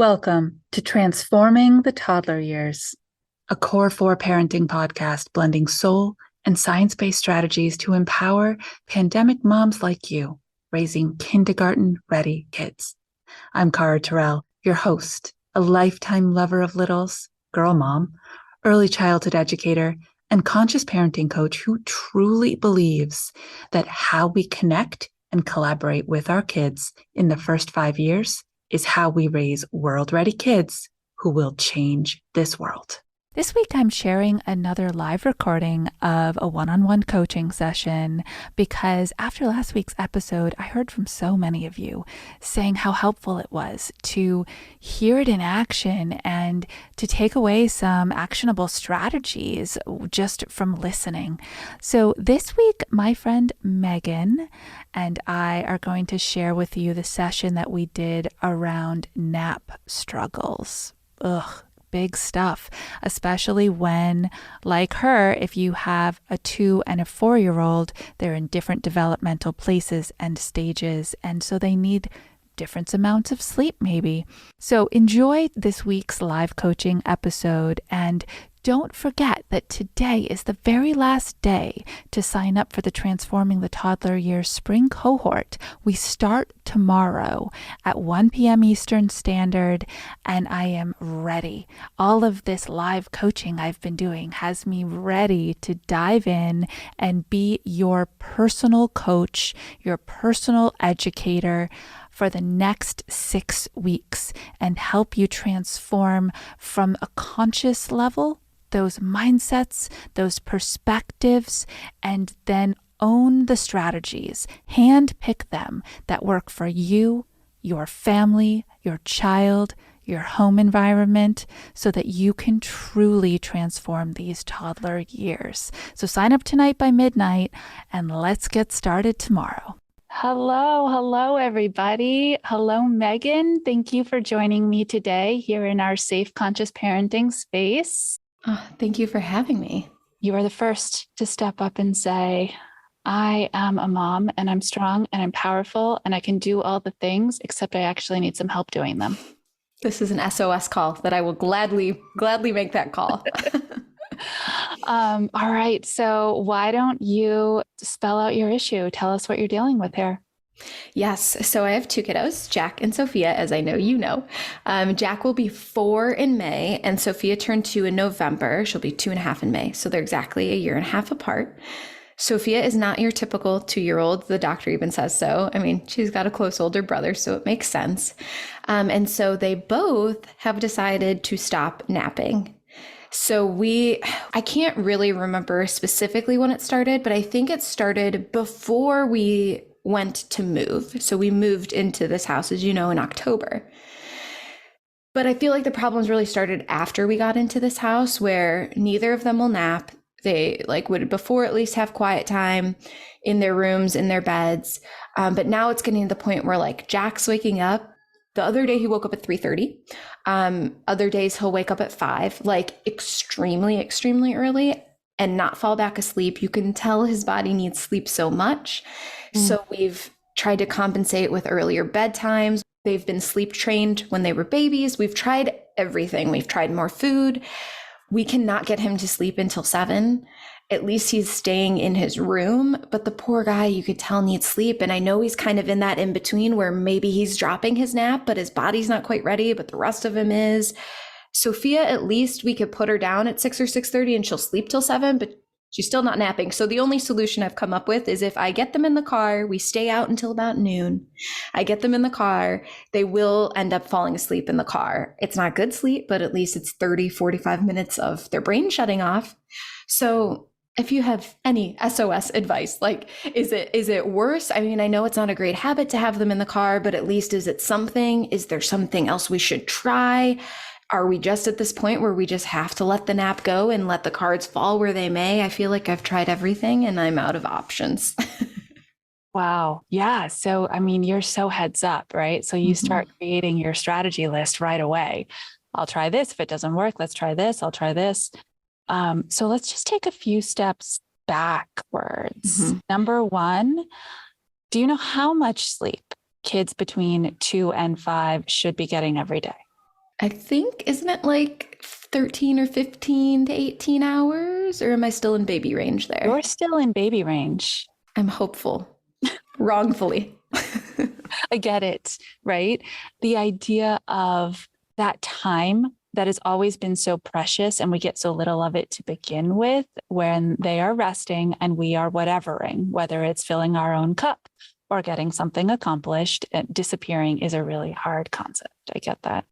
Welcome to Transforming the Toddler Years, a Core 4 parenting podcast blending soul and science-based strategies to empower pandemic moms like you, raising kindergarten-ready kids. I'm Cara Tyrrell, your host, a lifetime lover of littles, girl mom, early childhood educator, and conscious parenting coach who truly believes that how we connect and collaborate with our kids in the first 5 years is how we raise world-ready kids who will change this world. This week, I'm sharing another live recording of a one-on-one coaching session because after last week's episode, I heard from so many of you saying how helpful it was to hear it in action and to take away some actionable strategies just from listening. So this week, my friend Megan and I are going to share with you the session that we did around nap struggles. Big stuff, especially when, like her, if you have a 2 and a 4-year-old, they're in different developmental places and stages, and so they need different amounts of sleep maybe. So enjoy this week's live coaching episode, and don't forget that today is the very last day to sign up for the Transforming the Toddler Years spring cohort. We start tomorrow at 1 p.m. Eastern Standard, and I am ready. All of this live coaching I've been doing has me ready to dive in and be your personal coach, your personal educator for the next 6 weeks and help you transform from a conscious level those mindsets, those perspectives, and then own the strategies, handpick them that work for you, your family, your child, your home environment, so that you can truly transform these toddler years. So sign up tonight by midnight, and let's get started tomorrow. Hello, everybody. Hello, Megan. Thank you for joining me today here in our safe, conscious parenting space. Oh, thank you for having me. You are the first to step up and say, I am a mom and I'm strong and I'm powerful and I can do all the things, except I actually need some help doing them. This is an SOS call that I will gladly make that call. All right. So why don't you spell out your issue? Tell us what you're dealing with here. Yes. So I have 2 kiddos, Jack and Sophia, as I know you know. Jack will be 4 in May, and Sophia turned 2 in November. She'll be 2.5 in May. So they're exactly a year and a half apart. Sophia is not your typical 2-year-old. The doctor even says so. I mean, she's got a close older brother, so it makes sense. And so they both have decided to stop napping. So I can't really remember specifically when it started, but I think it started before we went to move. So we moved into this house, as you know, in October. But I feel like the problems really started after we got into this house, where neither of them will nap. They would before at least have quiet time in their rooms, in their beds. But now it's getting to the point where Jack's waking up. The other day he woke up at 3:30. Other days he'll wake up at 5, extremely, extremely early, and not fall back asleep. You can tell his body needs sleep so much. So we've tried to compensate with earlier bedtimes. They've been sleep trained when they were babies. We've tried everything. We've tried more food. We cannot get him to sleep until 7. At least he's staying in his room, but the poor guy, you could tell, needs sleep. And I know he's kind of in that in between where maybe he's dropping his nap, but his body's not quite ready, but the rest of him is. Sophia, at least we could put her down at 6 or 6:30 and she'll sleep till 7, but she's still not napping. So the only solution I've come up with is if I get them in the car, we stay out until about noon. I get them in the car, they will end up falling asleep in the car. It's not good sleep, but at least it's 30, 45 minutes of their brain shutting off. So if you have any SOS advice, is it worse? I mean, I know it's not a great habit to have them in the car, but at least is it something? Is there something else we should try? Are we just at this point where we just have to let the nap go and let the cards fall where they may? I feel like I've tried everything and I'm out of options. Wow. Yeah. So, I mean, you're so heads up, right? So you start creating your strategy list right away. I'll try this. If it doesn't work, let's try this. I'll try this. So let's just take a few steps backwards. Number 1, do you know how much sleep kids between 2 and 5 should be getting every day? I think, isn't it like 13 or 15 to 18 hours? Or am I still in baby range there? You're still in baby range. I'm hopeful. Wrongfully. I get it, right? The idea of that time that has always been so precious and we get so little of it to begin with when they are resting and we are whatevering, whether it's filling our own cup or getting something accomplished, disappearing is a really hard concept. I get that.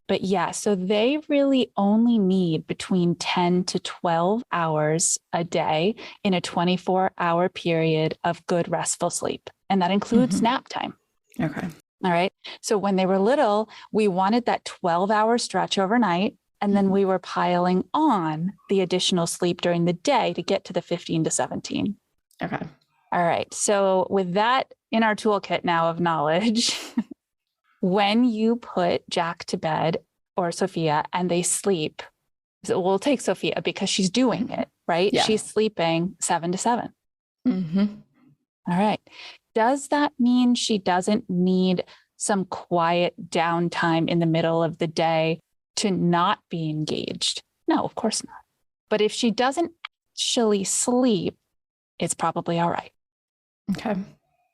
But yeah, so they really only need between 10 to 12 hours a day in a 24-hour period of good restful sleep. And that includes nap time. Okay. All right. So when they were little, we wanted that 12-hour stretch overnight. And then we were piling on the additional sleep during the day to get to the 15 to 17. Okay. All right. So with that in our toolkit now of knowledge, when you put Jack to bed or Sophia and they sleep, so we'll take Sophia because she's doing it, right? Yeah. She's sleeping 7 to 7. Mm-hmm. All right. Does that mean she doesn't need some quiet downtime in the middle of the day to not be engaged? No, of course not. But if she doesn't actually sleep, it's probably all right. Okay.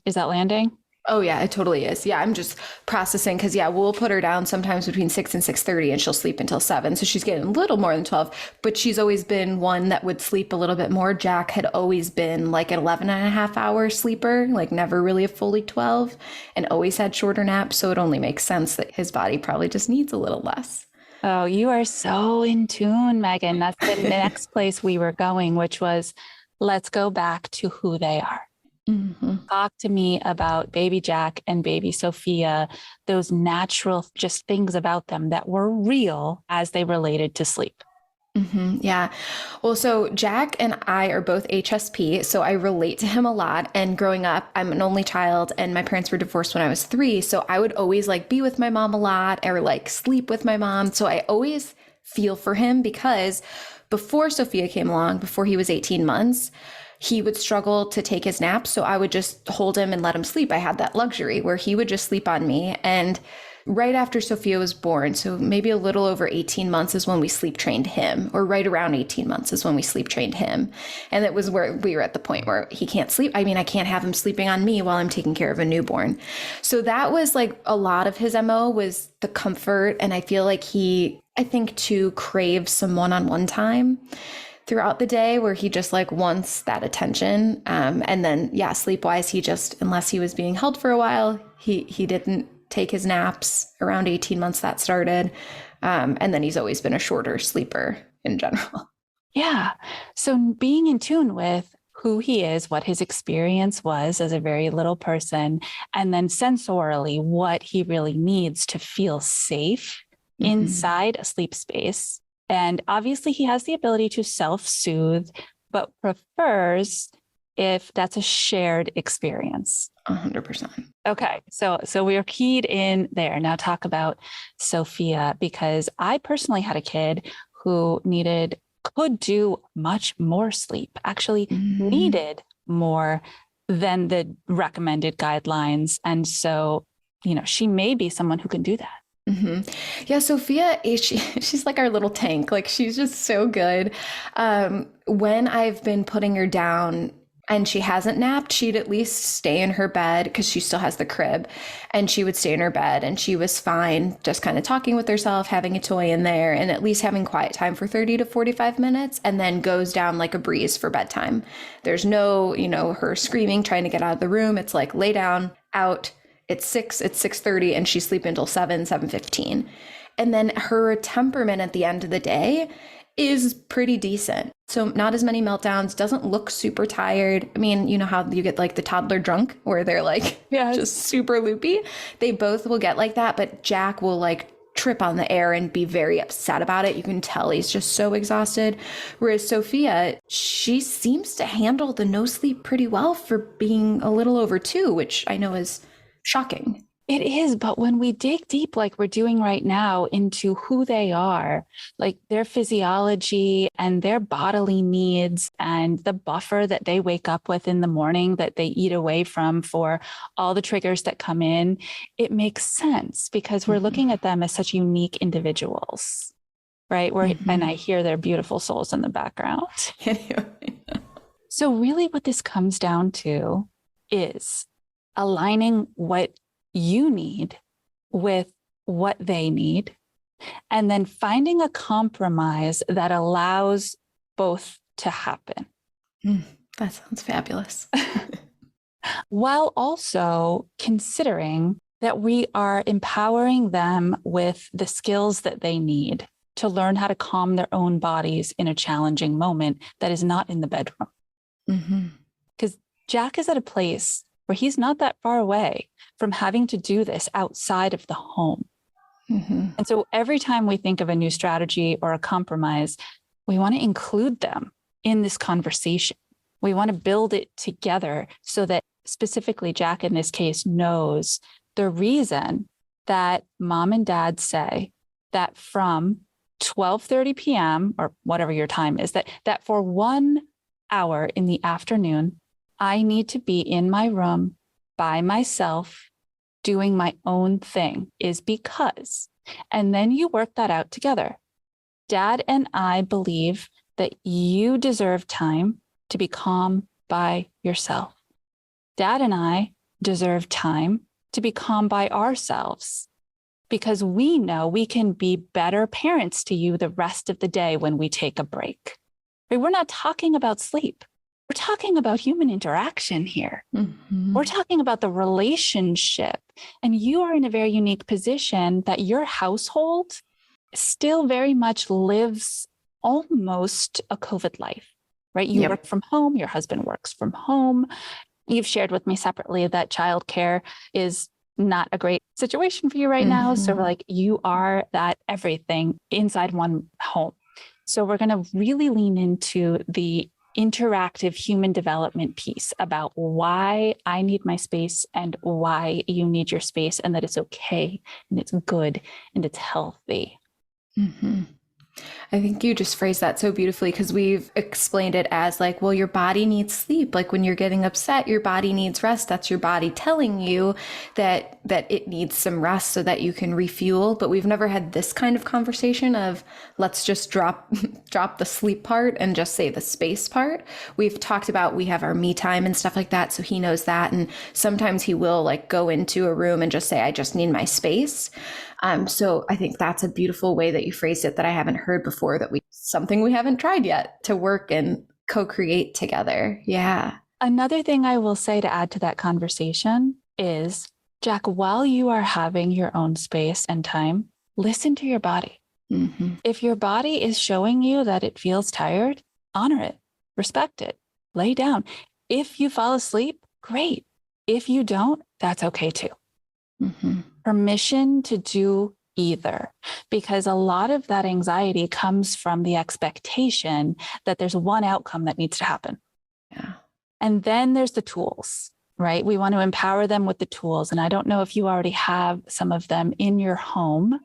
Is that landing? Oh yeah, it totally is. Yeah, I'm just processing because yeah, we'll put her down sometimes between 6 and 6:30 and she'll sleep until 7. So she's getting a little more than 12, but she's always been one that would sleep a little bit more. Jack had always been like an 11 and a half hour sleeper, like never really a fully 12 and always had shorter naps. So it only makes sense that his body probably just needs a little less. Oh, you are so in tune, Megan. That's the next place we were going, which was let's go back to who they are. Mm-hmm. Talk to me about baby Jack and baby Sophia, those natural just things about them that were real as they related to sleep. Mm-hmm. Yeah. Well, so Jack and I are both HSP, so I relate to him a lot. And growing up, I'm an only child and my parents were divorced when I was 3. So I would always like be with my mom a lot or like sleep with my mom. So I always feel for him because before Sophia came along, before he was 18 months, he would struggle to take his naps. So I would just hold him and let him sleep. I had that luxury where he would just sleep on me. And right after Sophia was born, so maybe a little over 18 months is when we sleep trained him, or right around 18 months is when we sleep trained him. And it was where we were at the point where he can't sleep. I mean, I can't have him sleeping on me while I'm taking care of a newborn. So that was like a lot of his MO was the comfort. And I feel like I think too, craves some one-on-one time throughout the day where he just like wants that attention. And then, yeah, sleep-wise, he just, unless he was being held for a while, he didn't take his naps around 18 months that started. And then he's always been a shorter sleeper in general. Yeah. So being in tune with who he is, what his experience was as a very little person, and then sensorily what he really needs to feel safe inside a sleep space. And obviously he has the ability to self-soothe, but prefers if that's a shared experience. 100%. Okay. So we're keyed in there. Now talk about Sophia, because I personally had a kid who could do much more sleep, actually needed more than the recommended guidelines. And so, she may be someone who can do that. Mm-hmm. Yeah, Sophia, she's like our little tank. Like she's just so good. When I've been putting her down and she hasn't napped, she'd at least stay in her bed because she still has the crib, and she would stay in her bed and she was fine, just kind of talking with herself, having a toy in there, and at least having quiet time for 30 to 45 minutes, and then goes down like a breeze for bedtime. There's no, her screaming, trying to get out of the room. It's like lay down, out. It's 6:30 and she's sleeping until 7:15. And then her temperament at the end of the day is pretty decent. So not as many meltdowns, doesn't look super tired. I mean, you know how you get like the toddler drunk where they're like just super loopy. They both will get like that, but Jack will like trip on the air and be very upset about it. You can tell he's just so exhausted. Whereas Sophia, she seems to handle the no sleep pretty well for being a little over 2, which I know is shocking. It is, but when we dig deep, like we're doing right now, into who they are, like their physiology and their bodily needs and the buffer that they wake up with in the morning that they eat away from for all the triggers that come in, it makes sense because we're looking at them as such unique individuals, right? And I hear their beautiful souls in the background. So really what this comes down to is aligning what you need with what they need, and then finding a compromise that allows both to happen. That sounds fabulous. While also considering that we are empowering them with the skills that they need to learn how to calm their own bodies in a challenging moment that is not in the bedroom. Because Jack is at a place where he's not that far away from having to do this outside of the home. And so every time we think of a new strategy or a compromise, we want to include them in this conversation. We want to build it together so that specifically Jack in this case knows the reason that mom and dad say that from 12:30 p.m. or whatever your time is, that for 1 hour in the afternoon, I need to be in my room by myself doing my own thing is because, and then you work that out together. Dad and I believe that you deserve time to be calm by yourself. Dad and I deserve time to be calm by ourselves because we know we can be better parents to you the rest of the day when we take a break. We're not talking about sleep. We're talking about human interaction here. We're talking about the relationship. And you are in a very unique position that your household still very much lives almost a COVID life, right? You work from home, your husband works from home. You've shared with me separately that childcare is not a great situation for you right now. So we're like, you are that everything inside one home. So we're going to really lean into the interactive human development piece about why I need my space and why you need your space, and that it's okay and it's good and it's healthy. I think you just phrased that so beautifully because we've explained it as like, well, your body needs sleep. Like when you're getting upset, your body needs rest. That's your body telling you that it needs some rest so that you can refuel. But we've never had this kind of conversation of let's just drop the sleep part and just say the space part. We've talked about we have our me time and stuff like that. So he knows that. And sometimes he will like go into a room and just say, I just need my space. So I think that's a beautiful way that you phrased it that I haven't heard before, that something we haven't tried yet to work and co-create together. Yeah. Another thing I will say to add to that conversation is, Jack, while you are having your own space and time, listen to your body. If your body is showing you that it feels tired, honor it, respect it, lay down. If you fall asleep, great. If you don't, that's okay too. Permission to do either, because a lot of that anxiety comes from the expectation that there's one outcome that needs to happen. And then there's the tools, right? We want to empower them with the tools. And I don't know if you already have some of them in your home.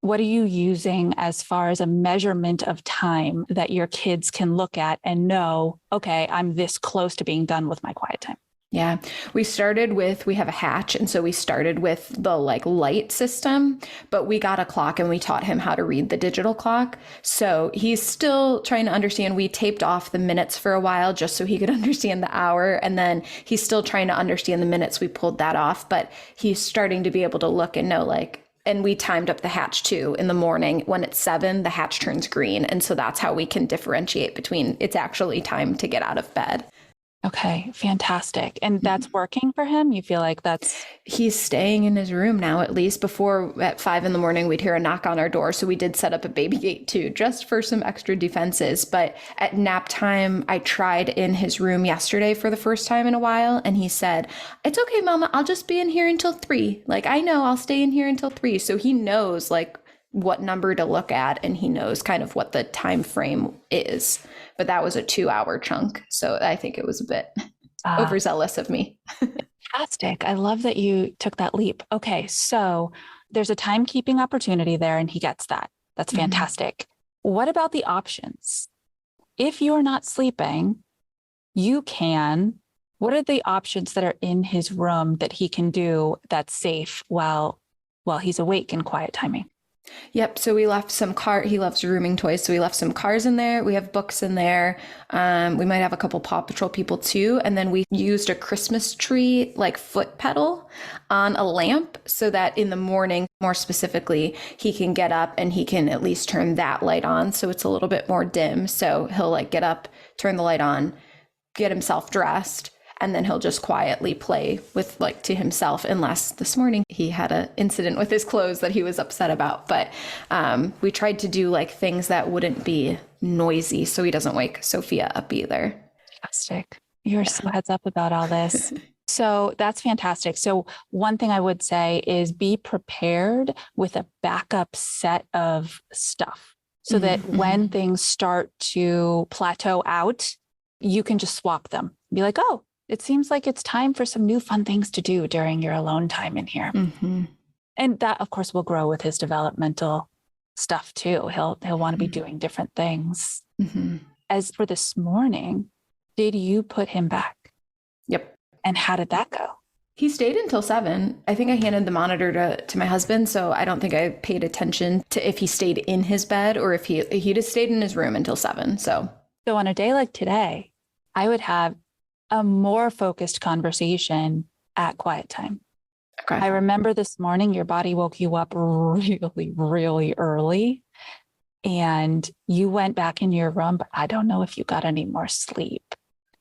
What are you using as far as a measurement of time that your kids can look at and know, okay, I'm this close to being done with my quiet time? Yeah, we have a hatch. And so we started with the like light system, but we got a clock and we taught him how to read the digital clock. So he's still trying to understand. We taped off the minutes for a while just so he could understand the hour. And then he's still trying to understand the minutes. We pulled that off, but he's starting to be able to look and know like, and we timed up the hatch too. In the morning when it's 7, the hatch turns green. And so that's how we can differentiate between it's actually time to get out of bed. Okay, fantastic. And that's working for him? You feel like he's staying in his room now, at least. Before at 5 a.m, we'd hear a knock on our door. So we did set up a baby gate too, just for some extra defenses. But at nap time, I tried in his room yesterday for the first time in a while. And he said, it's okay, Mama, I'll just be in here until 3. Like, I know I'll stay in here until 3. So he knows like what number to look at, and he knows kind of what the time frame is. But that was a 2-hour chunk. So I think it was a bit Overzealous of me. Fantastic. I love that you took that leap. Okay, so there's a timekeeping opportunity there, and he gets that. That's fantastic. What about the options? If you're not sleeping, what are the options that are in his room that he can do that's safe while he's awake in quiet timing? Yep. So we left he loves rooming toys. So we left some cars in there. We have books in there. We might have a couple Paw Patrol people too. And then we used a Christmas tree, like foot pedal on a lamp so that in the morning, more specifically, he can get up and he can at least turn that light on. So it's a little bit more dim. So he'll like get up, turn the light on, get himself dressed, and then he'll just quietly play with like to himself, unless this morning he had an incident with his clothes that he was upset about. But we tried to do like things that wouldn't be noisy so he doesn't wake Sophia up either. Fantastic. You're so heads up about all this. So that's fantastic. So one thing I would say is be prepared with a backup set of stuff so that when things start to plateau out, you can just swap them. Be like, oh, it seems like it's time for some new fun things to do during your alone time in here. And that, of course, will grow with his developmental stuff too. He'll want to be doing different things. As for this morning, did you put him back? Yep. And how did that go? He stayed until 7. I think I handed the monitor to my husband, so I don't think I paid attention to if he stayed in his bed or if he just stayed in his room until 7. So on a day like today, I would have a more focused conversation at quiet time. Okay. I remember this morning, your body woke you up really, really early and you went back in your room, but I don't know if you got any more sleep.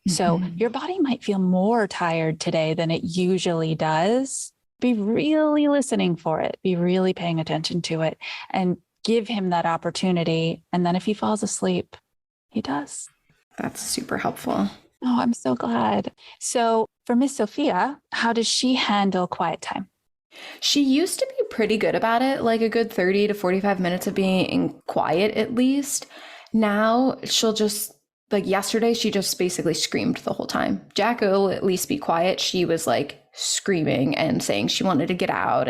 So your body might feel more tired today than it usually does. Be really listening for it. Be really paying attention to it and give him that opportunity. And then if he falls asleep, he does. That's super helpful. Oh, I'm so glad. So for Miss Sophia, how does she handle quiet time? She used to be pretty good about it, like a good 30 to 45 minutes of being quiet at least. Now she'll just, like yesterday, she just basically screamed the whole time. Jack will at least be quiet. She was like screaming and saying she wanted to get out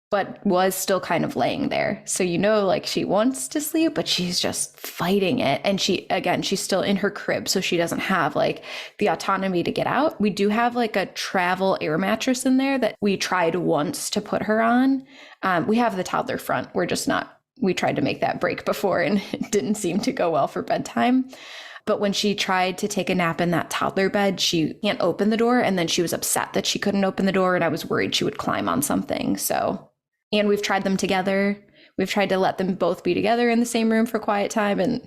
but was still kind of laying there. So, like she wants to sleep, but she's just fighting it. And she's still in her crib. So she doesn't have like the autonomy to get out. We do have like a travel air mattress in there that we tried once to put her on. We have the toddler front. We tried to make that break before and it didn't seem to go well for bedtime. But when she tried to take a nap in that toddler bed, she can't open the door. And then she was upset that she couldn't open the door. And I was worried she would climb on something. And we've tried them together. We've tried to let them both be together in the same room for quiet time. And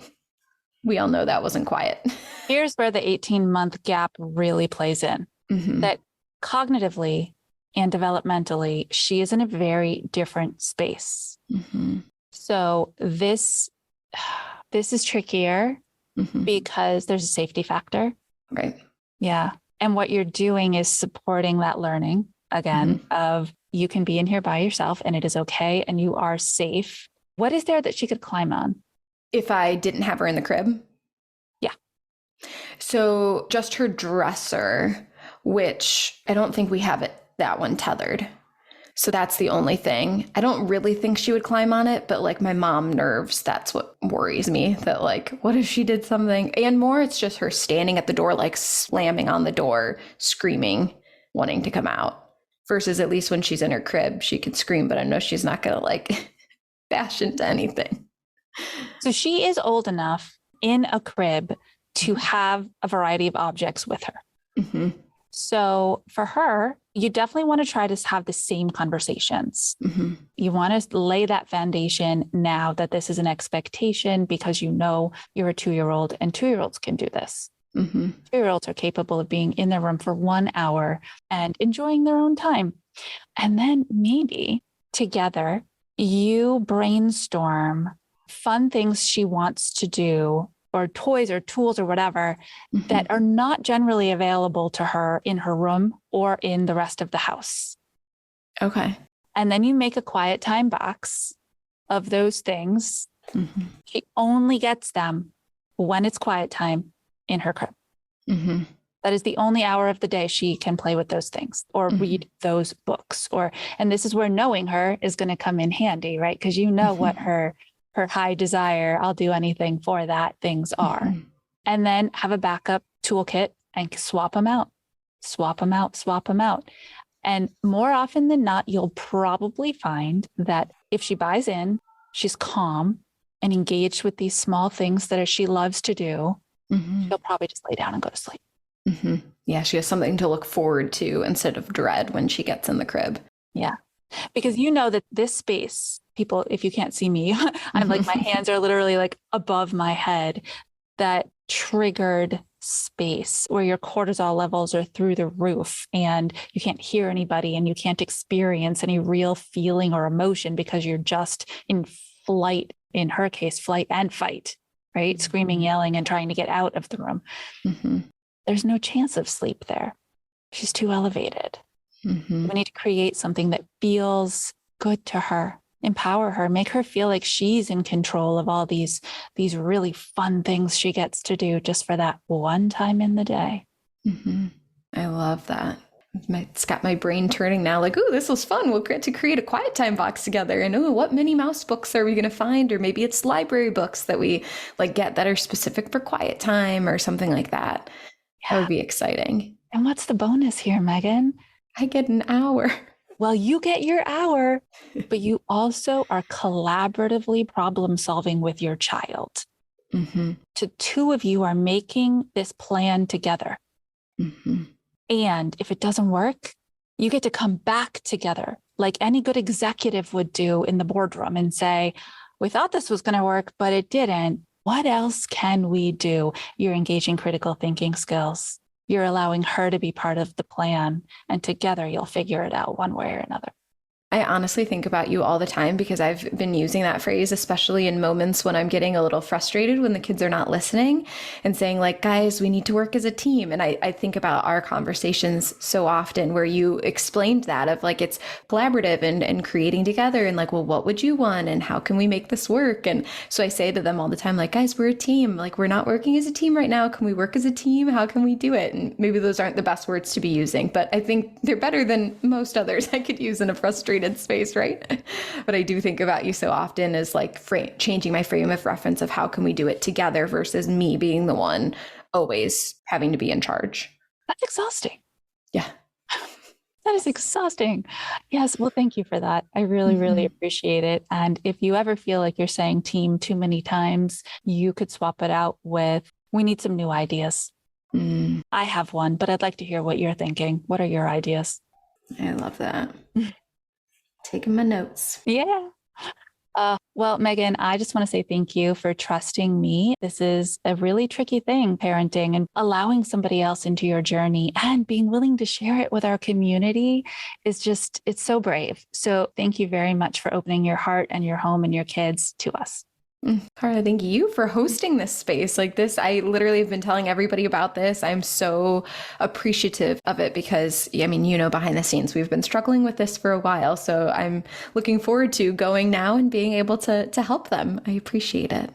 we all know that wasn't quiet. Here's where the 18-month gap really plays in. That cognitively and developmentally, she is in a very different space. So this is trickier because there's a safety factor. Right. Yeah. And what you're doing is supporting that learning again of you can be in here by yourself and it is okay and you are safe. What is there that she could climb on? If I didn't have her in the crib? Yeah. So just her dresser, which I don't think we have that one tethered. So that's the only thing. I don't really think she would climb on it, but like my mom nerves, that's what worries me, that like, what if she did something? And more, it's just her standing at the door, like slamming on the door, screaming, wanting to come out. Versus at least when she's in her crib, she can scream, but I know she's not going to like bash into anything. So she is old enough in a crib to have a variety of objects with her. So for her, you definitely want to try to have the same conversations. You want to lay that foundation now that this is an expectation because you're a 2-year-old and 2-year-olds can do this. 2-year-olds are capable of being in their room for 1 hour and enjoying their own time. And then maybe together you brainstorm fun things she wants to do or toys or tools or whatever that are not generally available to her in her room or in the rest of the house. Okay. And then you make a quiet time box of those things. She only gets them when it's quiet time in her crib. That is the only hour of the day she can play with those things or read those books and this is where knowing her is going to come in handy, right? Because you know what her high desire, I'll do anything for that things are. And then have a backup toolkit and swap them out. And more often than not, you'll probably find that if she buys in, she's calm and engaged with these small things that she loves to do, she'll probably just lay down and go to sleep. Yeah, she has something to look forward to instead of dread when she gets in the crib. Yeah. Because you know that this space, people, if you can't see me, I'm like, my hands are literally like above my head, that triggered space where your cortisol levels are through the roof and you can't hear anybody and you can't experience any real feeling or emotion because you're just in flight, in her case, flight and fight, right? Screaming, yelling, and trying to get out of the room. There's no chance of sleep there. She's too elevated. We need to create something that feels good to her, empower her, make her feel like she's in control of all these really fun things she gets to do just for that one time in the day. I love that. It's got my brain turning now like, ooh, this was fun. We'll get to create a quiet time box together. And ooh, what Minnie Mouse books are we going to find? Or maybe it's library books that we like get that are specific for quiet time or something like that. That would be exciting. And what's the bonus here, Megan? I get an hour. Well, you get your hour, but you also are collaboratively problem solving with your child. The two of you are making this plan together. And if it doesn't work, you get to come back together like any good executive would do in the boardroom and say, we thought this was going to work, but it didn't. What else can we do? You're engaging critical thinking skills. You're allowing her to be part of the plan, and together you'll figure it out one way or another. I honestly think about you all the time because I've been using that phrase, especially in moments when I'm getting a little frustrated when the kids are not listening and saying like, guys, we need to work as a team. And I think about our conversations so often where you explained that of like, it's collaborative and creating together and like, well, what would you want? And how can we make this work? And so I say to them all the time, like, guys, we're a team. Like, we're not working as a team right now. Can we work as a team? How can we do it? And maybe those aren't the best words to be using, but I think they're better than most others I could use in a frustrated space, right? But I do think about you so often as like changing my frame of reference of how can we do it together versus me being the one always having to be in charge. That's exhausting. Yeah. That is exhausting. Yes. Well, thank you for that. I really, really appreciate it. And if you ever feel like you're saying team too many times, you could swap it out with, we need some new ideas. I have one, but I'd like to hear what you're thinking. What are your ideas? I love that. Taking my notes. Yeah. Well, Megan, I just want to say thank you for trusting me. This is a really tricky thing, parenting, and allowing somebody else into your journey and being willing to share it with our community is just, it's so brave. So thank you very much for opening your heart and your home and your kids to us. Cara, thank you for hosting this space like this. I literally have been telling everybody about this. I'm so appreciative of it because, I mean, you know, behind the scenes, we've been struggling with this for a while. So I'm looking forward to going now and being able to help them. I appreciate it.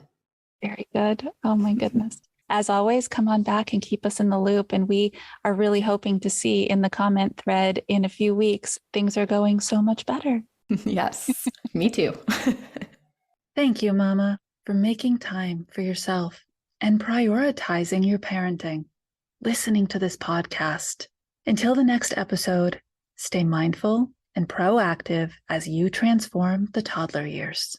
Very good. Oh my goodness. As always, come on back and keep us in the loop. And we are really hoping to see in the comment thread in a few weeks, things are going so much better. Yes, me too. Thank you, Mama, for making time for yourself and prioritizing your parenting, listening to this podcast. Until the next episode, stay mindful and proactive as you transform the toddler years.